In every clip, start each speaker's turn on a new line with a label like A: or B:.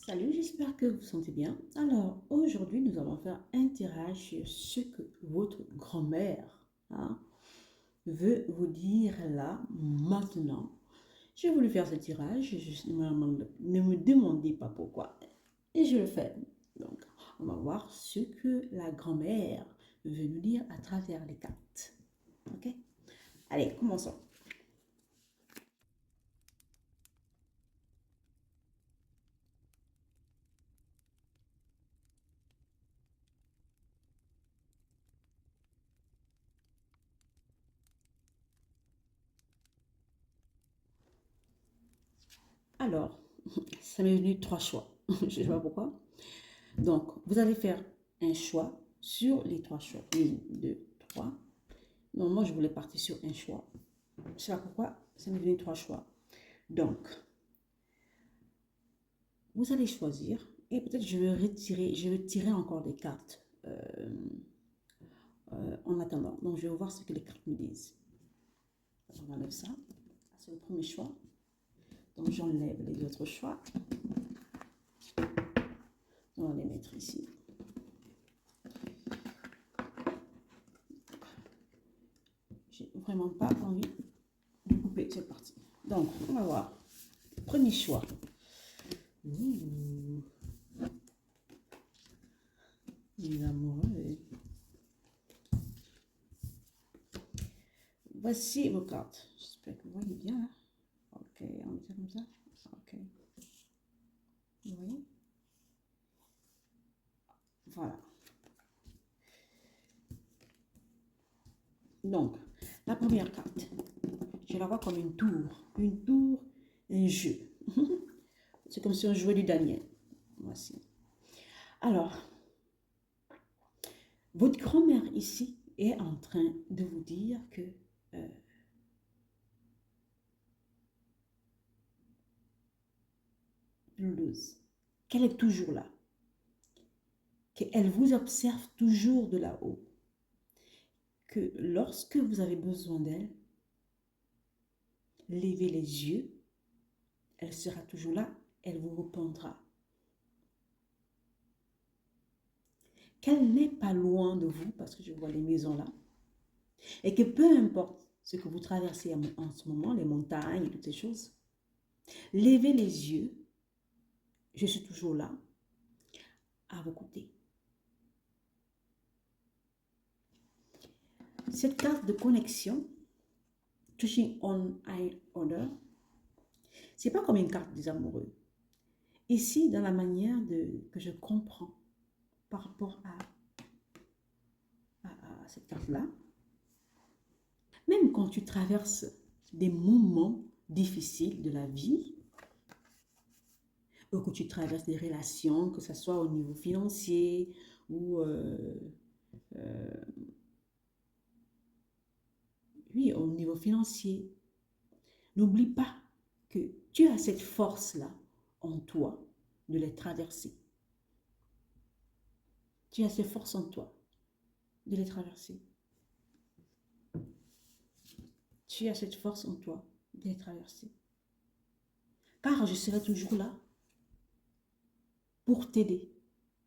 A: Salut, j'espère que vous vous sentez bien. Alors, aujourd'hui, nous allons faire un tirage sur ce que votre grand-mère veut vous dire là, maintenant. J'ai voulu faire ce tirage, ne me demandez pas pourquoi. Et je le fais. Donc, on va voir ce que la grand-mère veut nous dire à travers les cartes. Ok? Allez, commençons. Alors, ça m'est venu trois choix. Je ne sais pas pourquoi. Donc, vous allez faire un choix sur les trois choix. 1, 2, 3. Normalement, je voulais partir sur un choix. Je ne sais pas pourquoi, ça m'est venu trois choix. Donc, vous allez choisir et peut-être je vais tirer encore des cartes en attendant. Donc, je vais voir ce que les cartes me disent. On enlève ça. C'est le premier choix. Donc, j'enlève les autres choix. On va les mettre ici. J'ai vraiment pas envie de couper cette partie. Donc, on va voir. Premier choix. Les amoureux. Voici vos cartes. J'espère que vous voyez bien là. Ok, on met ça comme ça. Ok. Vous voyez? Voilà. Donc, la première carte, je la vois comme une tour. Une tour, un jeu. C'est comme si on jouait du Daniel. Voici. Alors, votre grand-mère ici est en train de vous dire que qu'elle est toujours là, qu'elle vous observe toujours de là-haut, que lorsque vous avez besoin d'elle, levez les yeux, elle sera toujours là, elle vous répondra. Qu'elle n'est pas loin de vous, parce que je vois les maisons là, et que peu importe ce que vous traversez en ce moment, les montagnes et toutes ces choses, levez les yeux, je suis toujours là, à vos côtés. Cette carte de connexion, touching on eye order, c'est pas comme une carte des amoureux. Ici, dans la manière que je comprends par rapport à cette carte-là, même quand tu traverses des moments difficiles de la vie, ou que tu traverses des relations, que ce soit au niveau financier ou oui, au niveau financier, n'oublie pas que tu as cette force-là en toi de les traverser. Tu as cette force en toi de les traverser. Tu as cette force en toi de les traverser. Car je serai toujours là pour t'aider,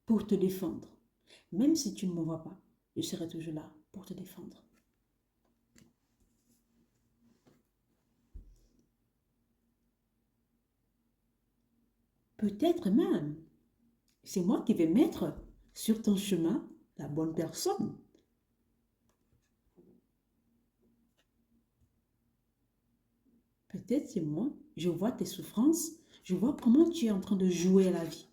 A: pour te défendre. Même si tu ne me vois pas, je serai toujours là pour te défendre. Peut-être même, c'est moi qui vais mettre sur ton chemin la bonne personne. Peut-être c'est moi, je vois tes souffrances, je vois comment tu es en train de jouer à la vie.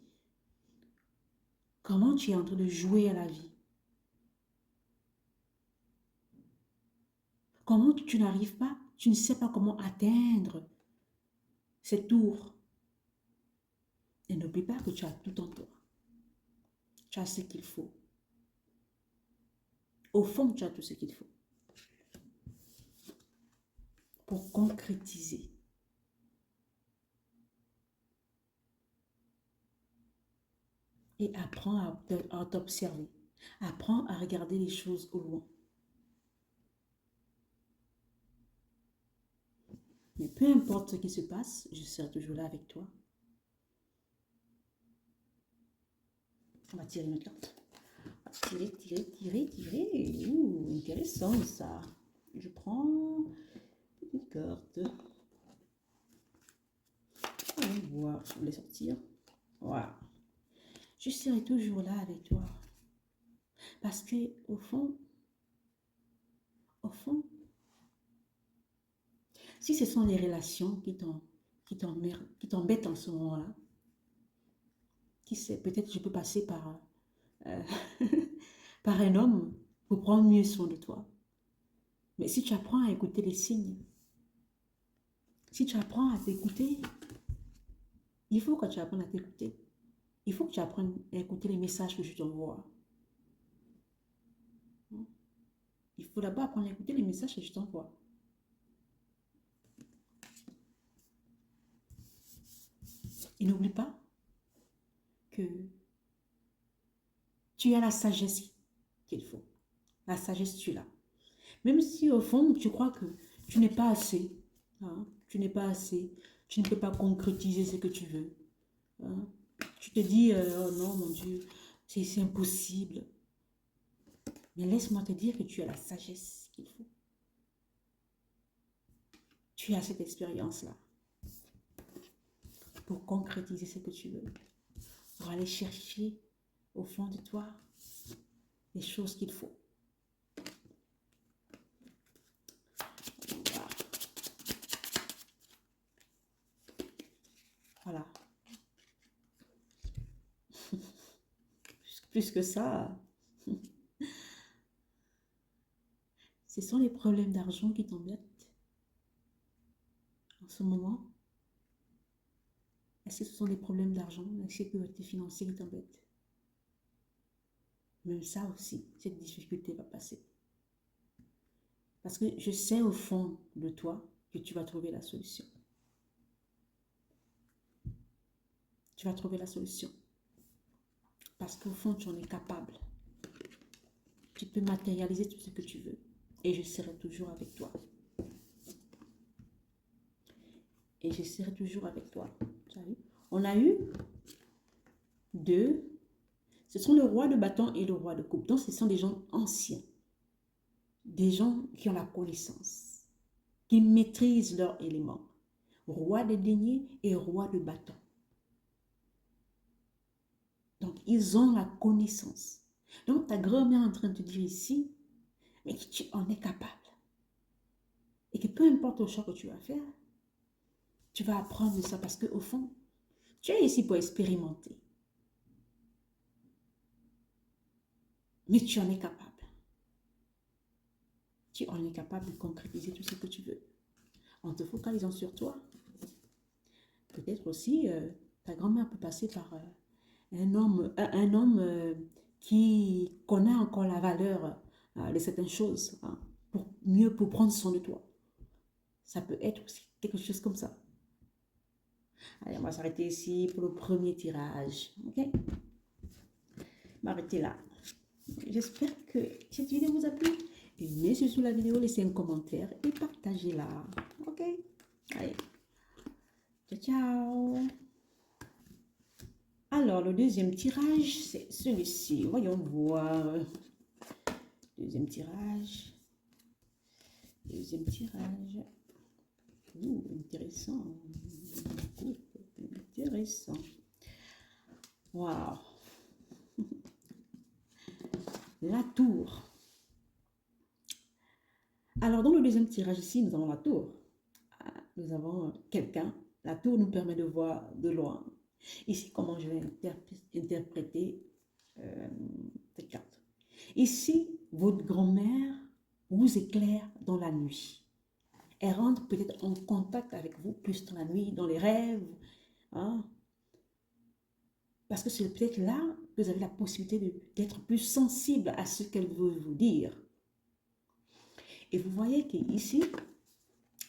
A: Comment tu es en train de jouer à la vie. Comment tu n'arrives pas, tu ne sais pas comment atteindre cette tour. Et n'oublie pas que tu as tout en toi. Tu as ce qu'il faut. Au fond, tu as tout ce qu'il faut pour concrétiser. Et apprends à t'observer. Apprends à regarder les choses au loin. Mais peu importe ce qui se passe, je serai toujours là avec toi. On va tirer une carte. On va tirer, tirer, tirer, tirer. Ouh, intéressant ça. Je prends une carte. On va voir si je voulais sortir. Voilà. Je serai toujours là avec toi. Parce que au fond, si ce sont les relations qui t'embêtent en ce moment-là, qui sait, peut-être je peux passer euh, par un homme pour prendre mieux soin de toi. Mais si tu apprends à écouter les signes, si tu apprends à t'écouter, il faut que tu apprennes à t'écouter. Il faut que tu apprennes à écouter les messages que je t'envoie. Il faut d'abord apprendre à écouter les messages que je t'envoie. Et n'oublie pas que tu as la sagesse qu'il faut. La sagesse, tu l'as. Même si au fond, tu crois que tu n'es pas assez. Hein, tu n'es pas assez. Tu ne peux pas concrétiser ce que tu veux. Hein, tu te dis, oh non, mon Dieu, c'est impossible. Mais laisse-moi te dire que tu as la sagesse qu'il faut. Tu as cette expérience-là pour concrétiser ce que tu veux. Pour aller chercher au fond de toi les choses qu'il faut. Voilà. Plus que ça, ce sont les problèmes d'argent qui t'embêtent en ce moment. Est-ce que ce sont des problèmes d'argent, la sécurité financière qui t'embête? Même ça aussi, cette difficulté va passer. Parce que je sais au fond de toi que tu vas trouver la solution. Tu vas trouver la solution. Parce qu'au fond, tu en es capable. Tu peux matérialiser tout ce que tu veux. Et je serai toujours avec toi. Et je serai toujours avec toi. On a eu deux. Ce sont le roi de bâton et le roi de coupe. Donc, ce sont des gens anciens. Des gens qui ont la connaissance. Qui maîtrisent leur élément. Roi de deniers et roi de bâton. Donc, ils ont la connaissance. Donc, ta grand-mère est en train de te dire ici, mais que tu en es capable. Et que peu importe le choix que tu vas faire, tu vas apprendre de ça parce qu'au fond, tu es ici pour expérimenter. Mais tu en es capable. Tu en es capable de concrétiser tout ce que tu veux. En te focalisant sur toi. Peut-être aussi, ta grand-mère peut passer par un homme qui connaît encore la valeur de certaines choses, hein, pour prendre soin de toi. Ça peut être aussi quelque chose comme ça. Allez, on va s'arrêter ici pour le premier tirage. Ok? M'arrêter là. J'espère que cette vidéo vous a plu. Aimez sur la vidéo, laissez un commentaire et partagez-la. Ok? Allez. Ciao, ciao. Alors, le deuxième tirage, c'est celui-ci. Voyons voir. Deuxième tirage. Deuxième tirage. Ouh, intéressant. Intéressant. Waouh. La tour. Alors, dans le deuxième tirage ici, nous avons la tour. Nous avons quelqu'un. La tour nous permet de voir de loin. Ici, comment je vais interpréter cette carte. Ici, votre grand-mère vous éclaire dans la nuit. Elle rentre peut-être en contact avec vous plus dans la nuit, dans les rêves. Hein? Parce que c'est peut-être là que vous avez la possibilité d'être plus sensible à ce qu'elle veut vous dire. Et vous voyez qu'ici,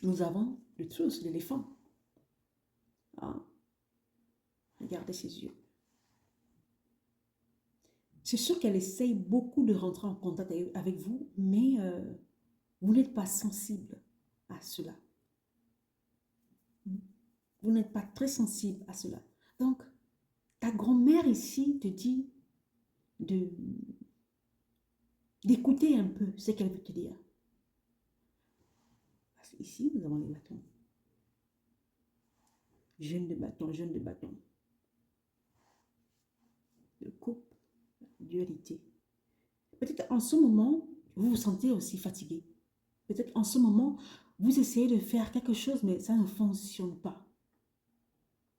A: nous avons le truth, l'éléphant. Hein? Regardez ses yeux. C'est sûr qu'elle essaye beaucoup de rentrer en contact avec vous, mais vous n'êtes pas sensible à cela. Vous n'êtes pas très sensible à cela. Donc, ta grand-mère ici te dit, de d'écouter un peu ce qu'elle veut te dire. Parce qu'ici, nous avons les bâtons. Jeune de bâton, jeune de bâton. Le couple, dualité. Peut-être en ce moment, vous vous sentez aussi fatigué. Peut-être en ce moment, vous essayez de faire quelque chose, mais ça ne fonctionne pas.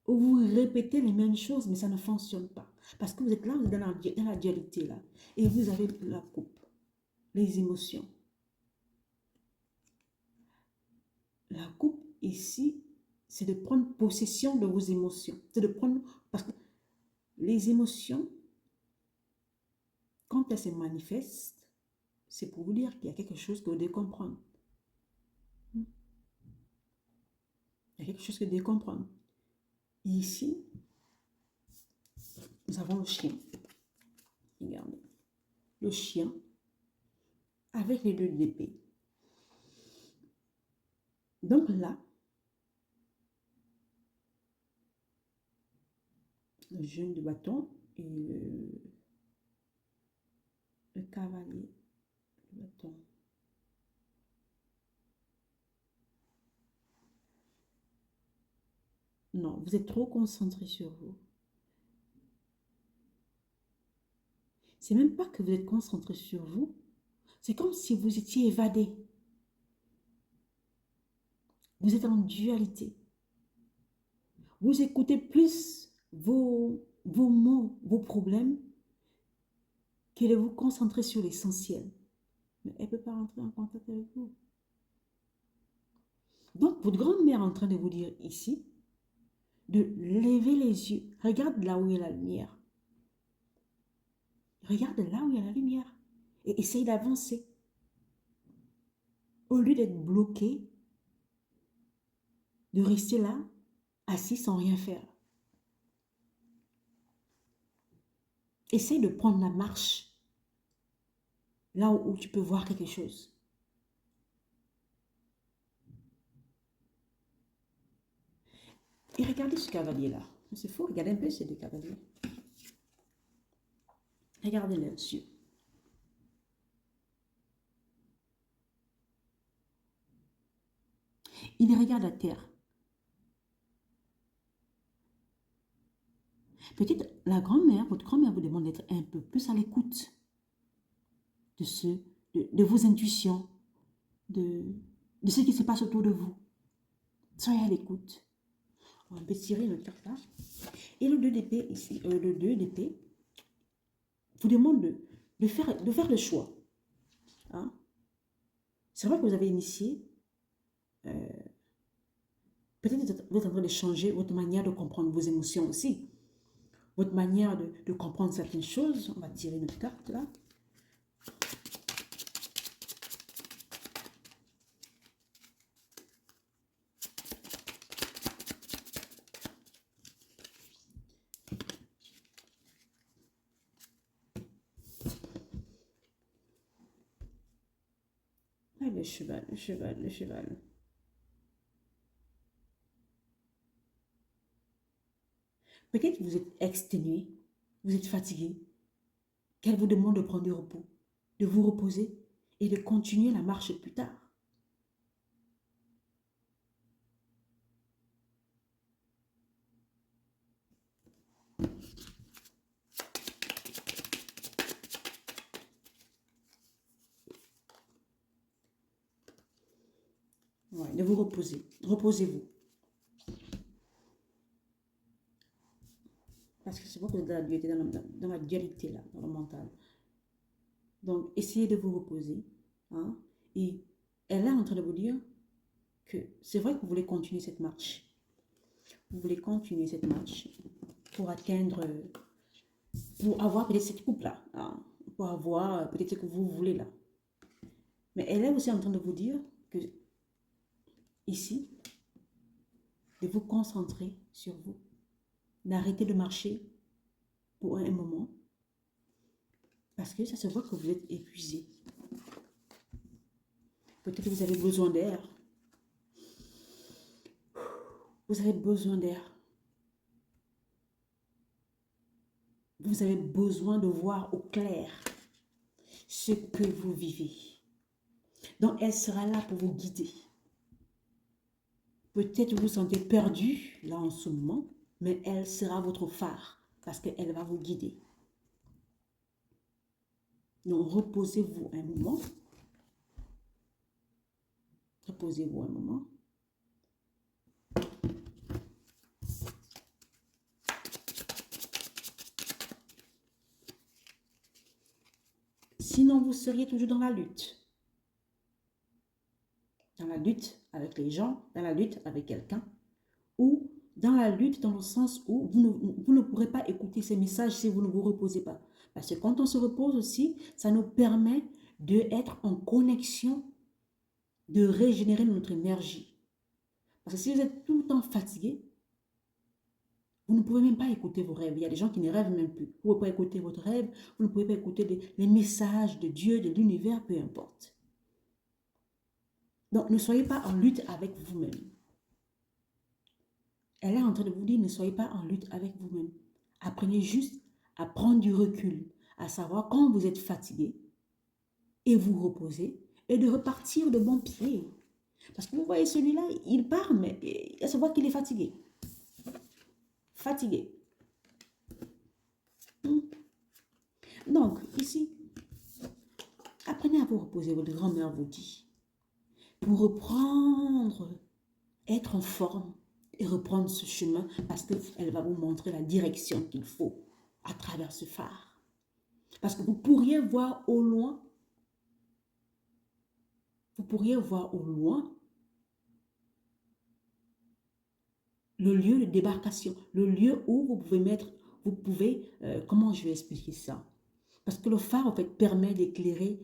A: Ou vous répétez les mêmes choses, mais ça ne fonctionne pas. Parce que vous êtes là, vous êtes dans la dualité là. Et vous avez la coupe, les émotions. La coupe ici, c'est de prendre possession de vos émotions. C'est de prendre... Parce que les émotions, quand elles se manifestent, c'est pour vous dire qu'il y a quelque chose que vous devez comprendre. Il y a quelque chose que vous devez comprendre. Et ici, nous avons le chien. Regardez. Le chien avec les deux d'épée. Donc là, le jeune de bâton et le cavalier de bâton. Non, vous êtes trop concentré sur vous. C'est même pas que vous êtes concentré sur vous. C'est comme si vous étiez évadé. Vous êtes en dualité. Vous écoutez plus vos mots, vos problèmes, que de vous concentrer sur l'essentiel. Mais elle ne peut pas rentrer en contact avec vous. Donc, votre grand-mère est en train de vous dire ici, de lever les yeux. Regarde là où il y a la lumière. Regarde là où il y a la lumière. Et essaye d'avancer. Au lieu d'être bloqué, de rester là, assis sans rien faire. Essaye de prendre la marche. Là où tu peux voir quelque chose. Et regardez ce cavalier-là. C'est faux, regardez un peu ces deux cavaliers. Regardez leurs yeux. Il regarde la terre. Peut-être la grand-mère, votre grand-mère vous demande d'être un peu plus à l'écoute de vos intuitions, de ce qui se passe autour de vous. Soyez à l'écoute. On peut tirer une carte là. Et le 2 d'épée ici, le 2 d'épée vous demande de faire le choix. Hein? C'est vrai que vous avez initié, peut-être vous êtes en train de changer votre manière de comprendre vos émotions aussi. Votre manière de comprendre certaines choses. On va tirer une carte là. Ah, le cheval, le cheval, le cheval. Peut-être que vous êtes exténué, vous êtes fatigué, qu'elle vous demande de prendre du repos, de vous reposer et de continuer la marche plus tard. Ouais, de vous reposer. Reposez-vous. Parce que c'est pas que vous êtes dans la dualité, dans la dualité là, dans le mental. Donc, essayez de vous reposer. Hein, et elle est en train de vous dire que c'est vrai que vous voulez continuer cette marche. Vous voulez continuer cette marche pour atteindre, pour avoir peut-être cette coupe-là. Hein, pour avoir peut-être ce que vous voulez là. Mais elle est aussi en train de vous dire que ici, de vous concentrer sur vous. D'arrêter de marcher pour un moment. Parce que ça se voit que vous êtes épuisé. Peut-être que vous avez besoin d'air. Vous avez besoin d'air. vous avez besoin de voir au clair ce que vous vivez. Donc, elle sera là pour vous guider. Peut-être vous vous sentez perdu là en ce moment, mais elle sera votre phare parce qu'elle va vous guider. Donc, reposez-vous un moment. Reposez-vous un moment. Sinon, vous seriez toujours dans la lutte. Dans la lutte avec les gens, dans la lutte avec quelqu'un, ou dans la lutte dans le sens où vous ne pourrez pas écouter ces messages si vous ne vous reposez pas. Parce que quand on se repose aussi, ça nous permet d'être en connexion, de régénérer notre énergie. Parce que si vous êtes tout le temps fatigué, vous ne pouvez même pas écouter vos rêves. Il y a des gens qui ne rêvent même plus. Vous ne pouvez pas écouter votre rêve, vous ne pouvez pas écouter les messages de Dieu, de l'univers, peu importe. Donc, ne soyez pas en lutte avec vous-même. Elle est en train de vous dire, ne soyez pas en lutte avec vous-même. Apprenez juste à prendre du recul, à savoir quand vous êtes fatigué et vous reposez et de repartir de bon pied. Parce que vous voyez celui-là, il part, mais il se voit qu'il est fatigué. Fatigué. Donc, ici, apprenez à vous reposer, votre grand-mère vous dit, pour reprendre, être en forme et reprendre ce chemin parce qu'elle va vous montrer la direction qu'il faut à travers ce phare. Parce que vous pourriez voir au loin, le lieu de débarcation, le lieu où comment je vais expliquer ça? Parce que le phare, en fait, permettait d'éclairer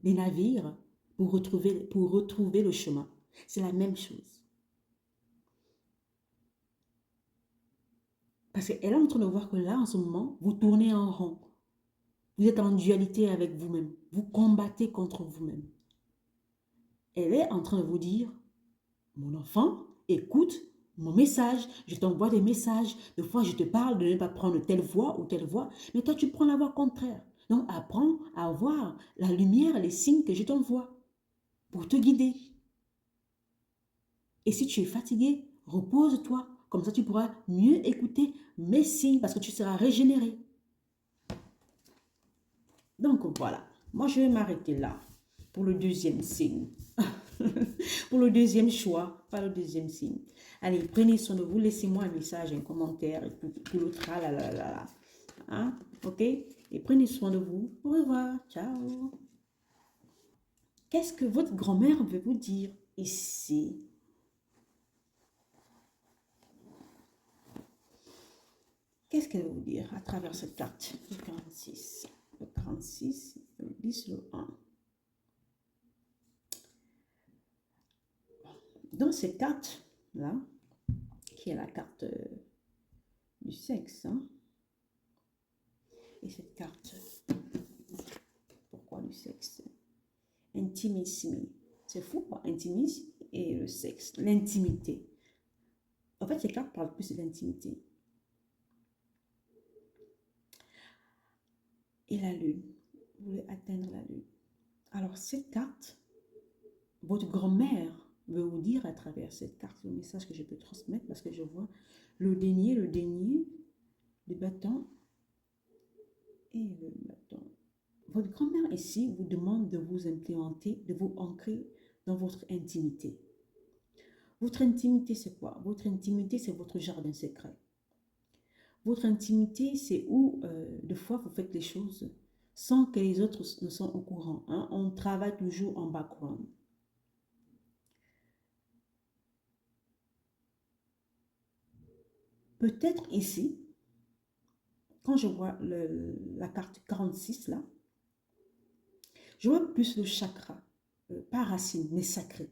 A: les navires pour retrouver le chemin. C'est la même chose. Parce qu'elle est en train de voir que là, en ce moment, vous tournez en rond. Vous êtes en dualité avec vous-même. Vous combattez contre vous-même. Elle est en train de vous dire, mon enfant, écoute mon message. Je t'envoie des messages. Des fois, je te parle de ne pas prendre telle voie ou telle voie. Mais toi, tu prends la voie contraire. Donc, apprends à voir la lumière, les signes que je t'envoie pour te guider. Et si tu es fatigué, repose-toi. Comme ça, tu pourras mieux écouter mes signes parce que tu seras régénéré. Donc, voilà. Moi, je vais m'arrêter là pour le deuxième signe. Pour le deuxième choix, pas le deuxième signe. Allez, prenez soin de vous. Laissez-moi un message, un commentaire et tout le tralala. Hein? Ok? Et prenez soin de vous. Au revoir. Ciao. Qu'est-ce que votre grand-mère veut vous dire ici? Qu'est-ce qu'elle veut vous dire à travers cette carte? Le 46. Le 46, le 10, le 1. Dans cette carte-là, qui est la carte du sexe, hein, et cette carte, pourquoi du sexe? Intimisme. C'est fou, quoi. Intimisme et le sexe, l'intimité. En fait, ces cartes parlent plus de l'intimité. Et la lune. Vous voulez atteindre la lune. Alors, cette carte, votre grand-mère veut vous dire à travers cette carte, le message que je peux transmettre, parce que je vois le denier, le bâton et le bâton. Votre grand-mère ici vous demande de vous implémenter, de vous ancrer dans votre intimité. Votre intimité, c'est quoi? Votre intimité, c'est votre jardin secret. Votre intimité, c'est où, des fois, vous faites les choses sans que les autres ne soient au courant. Hein? On travaille toujours en background. Peut-être ici, quand je vois la carte 46 là, je vois plus le chakra, pas racine, mais sacré.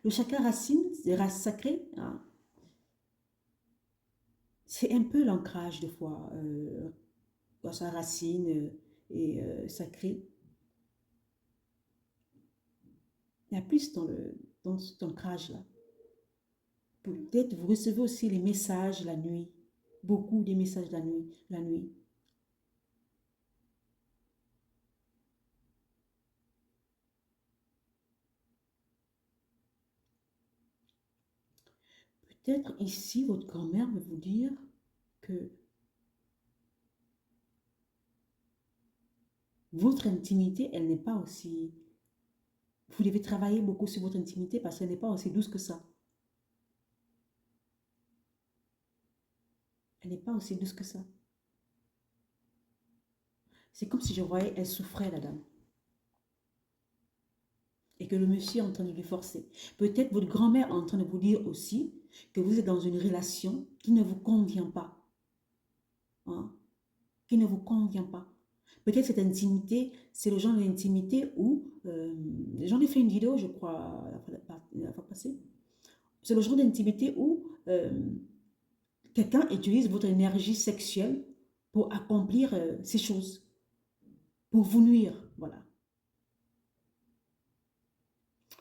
A: Le chakra racine, c'est sacré, hein, c'est un peu l'ancrage des fois, dans sa racine et sacré. Il y a plus dans cet ancrage-là. Peut-être vous recevez aussi les messages la nuit. beaucoup des messages la nuit. La nuit. Peut-être ici, votre grand-mère veut vous dire que votre intimité, elle n'est pas aussi... Vous devez travailler beaucoup sur votre intimité parce qu'elle n'est pas aussi douce que ça. Elle n'est pas aussi douce que ça. C'est comme si je voyais, elle souffrait, la dame. Et que le monsieur est en train de lui forcer. Peut-être votre grand-mère est en train de vous dire aussi que vous êtes dans une relation qui ne vous convient pas. Hein, qui ne vous convient pas. Peut-être cette intimité, c'est le genre d'intimité où, j'en ai fait une vidéo, je crois, la fois passée. C'est le genre d'intimité où quelqu'un utilise votre énergie sexuelle pour accomplir ces choses, pour vous nuire, voilà,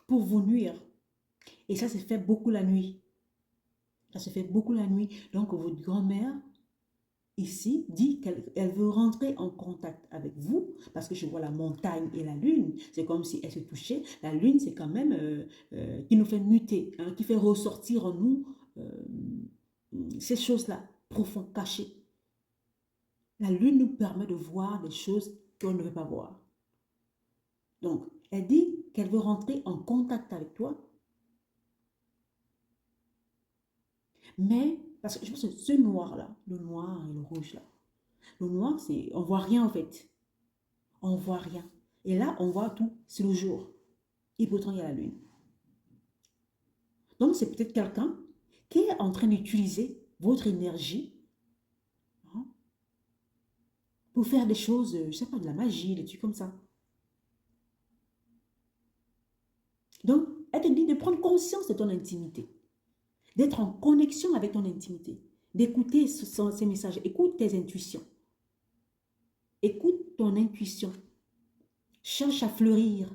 A: pour vous nuire. Et ça se fait beaucoup la nuit. Ça se fait beaucoup la nuit. Donc, votre grand-mère, ici, dit qu'elle veut rentrer en contact avec vous, parce que je vois la montagne et la lune. C'est comme si elle se touchait. La lune, c'est quand même qui nous fait muter, hein, qui fait ressortir en nous ces choses-là, profondes, cachées. La lune nous permet de voir des choses qu'on ne veut pas voir. Donc, elle dit qu'elle veut rentrer en contact avec toi, mais, parce que je pense que ce noir-là, le noir et le rouge là, le noir, c'est, on voit rien en fait. On voit rien. Et là, on voit tout, c'est le jour. Et pourtant, il y a la lune. Donc, c'est peut-être quelqu'un qui est en train d'utiliser votre énergie, hein, pour faire des choses, je ne sais pas, de la magie, des trucs comme ça. Donc, elle te dit de prendre conscience de ton intimité, d'être en connexion avec ton intimité, d'écouter ces messages. Écoute tes intuitions. Écoute ton intuition. Cherche à fleurir.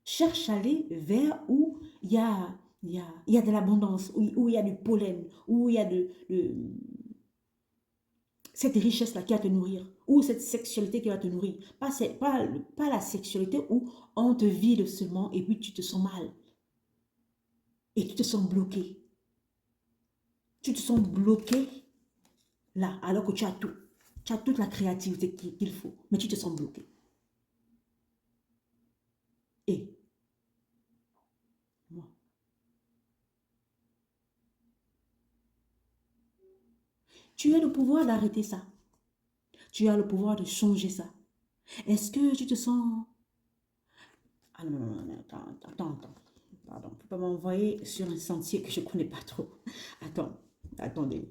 A: Cherche à aller vers où il y a de l'abondance, où il y a du pollen, où il y a cette richesse-là qui va te nourrir, ou cette sexualité qui va te nourrir. Pas la sexualité où on te vide seulement et puis tu te sens mal. Et tu te sens bloqué. Tu te sens bloqué là, alors que tu as tout. Tu as toute la créativité qu'il faut, mais tu te sens bloqué. Et moi, tu as le pouvoir d'arrêter ça. Tu as le pouvoir de changer ça. Est-ce que tu te sens... Ah non, non, non, non, attends. Pardon, tu ne peux pas m'envoyer sur un sentier que je ne connais pas trop. Attendez.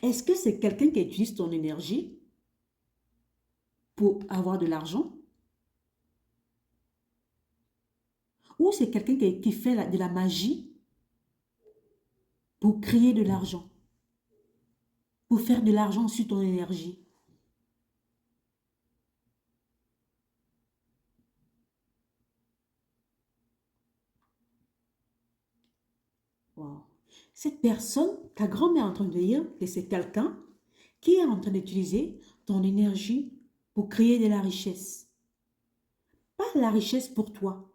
A: Est-ce que c'est quelqu'un qui utilise ton énergie pour avoir de l'argent? Ou c'est quelqu'un qui fait de la magie pour créer de l'argent? Pour faire de l'argent sur ton énergie? Wow. Cette personne, ta grand-mère est en train de dire que c'est quelqu'un qui est en train d'utiliser ton énergie pour créer de la richesse. Pas la richesse pour toi.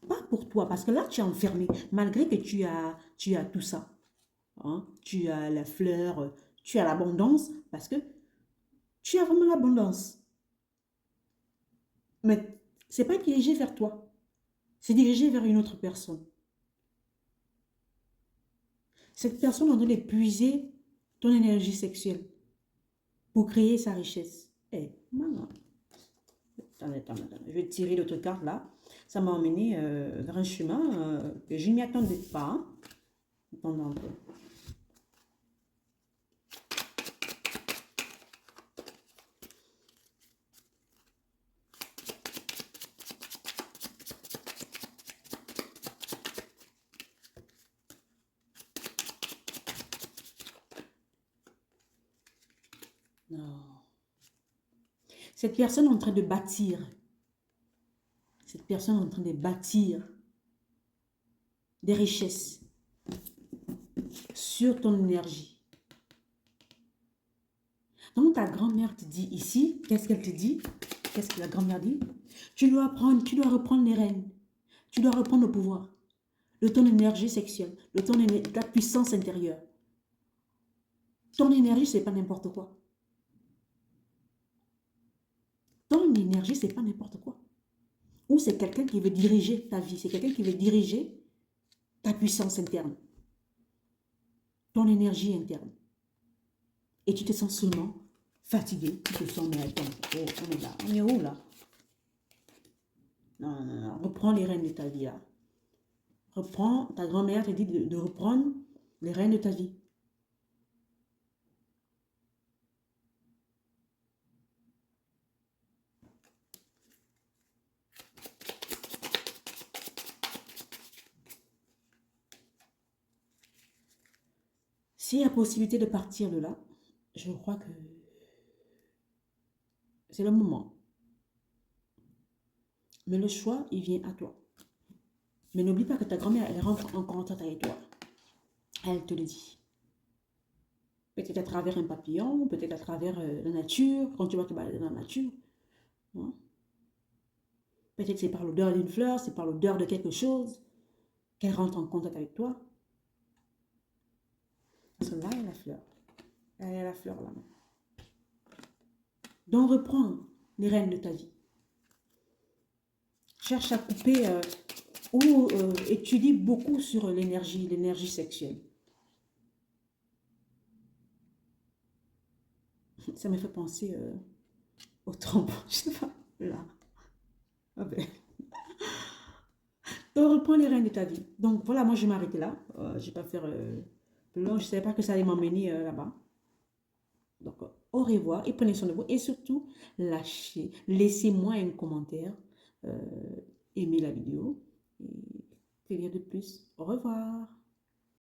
A: Pas pour toi, parce que là, tu es enfermé. Malgré que tu as tout ça. Hein, tu as la fleur, tu as l'abondance, parce que tu as vraiment l'abondance. Mais c'est pas dirigé vers toi. C'est dirigé vers une autre personne. Cette personne est en train d'épuiser ton énergie sexuelle pour créer sa richesse. Eh, maman. Attends. Je vais tirer l'autre carte là. Ça m'a emmené vers un chemin que je ne m'y attendais pas. Hein. Attends un peu. Non. Cette personne est en train de bâtir. Cette personne est en train de bâtir des richesses sur ton énergie. Donc, ta grand-mère te dit ici, qu'est-ce qu'elle te dit? Qu'est-ce que la grand-mère dit? Tu dois reprendre les rênes. Tu dois reprendre le pouvoir de ton énergie sexuelle, de ta puissance intérieure. Ton énergie, c'est pas n'importe quoi. Ton énergie, c'est pas n'importe quoi. Ou c'est quelqu'un qui veut diriger ta vie, c'est quelqu'un qui veut diriger ta puissance interne, ton énergie interne. Et tu te sens seulement fatigué, tu te sens, mais attends, oh, on est là, on est où là? Non, non, non, reprends les rênes de ta vie là. Reprends, ta grand-mère te dit de reprendre les rênes de ta vie. S'il y a possibilité de partir de là, je crois que c'est le moment. Mais le choix, il vient à toi. Mais n'oublie pas que ta grand-mère, elle rentre en contact avec toi. Elle te le dit. Peut-être à travers un papillon, peut-être à travers la nature, quand tu vas te balader dans la nature. Hein. Peut-être c'est par l'odeur d'une fleur, c'est par l'odeur de quelque chose qu'elle rentre en contact avec toi. Parce que là, il y a la fleur. Là, il y a la fleur là. Donc, reprends les rênes de ta vie. Cherche à couper ou étudie beaucoup sur l'énergie sexuelle. Ça me fait penser au trompes, je sais pas, là. Ah ben. Donc, reprends les rênes de ta vie. Donc, voilà, moi, je vais m'arrêter là. Je ne vais pas faire plus long. Je ne savais pas que ça allait m'emmener là-bas. Donc, au revoir et prenez soin de vous. Et surtout, laissez-moi un commentaire, aimez la vidéo. Et que dire de plus? Au revoir.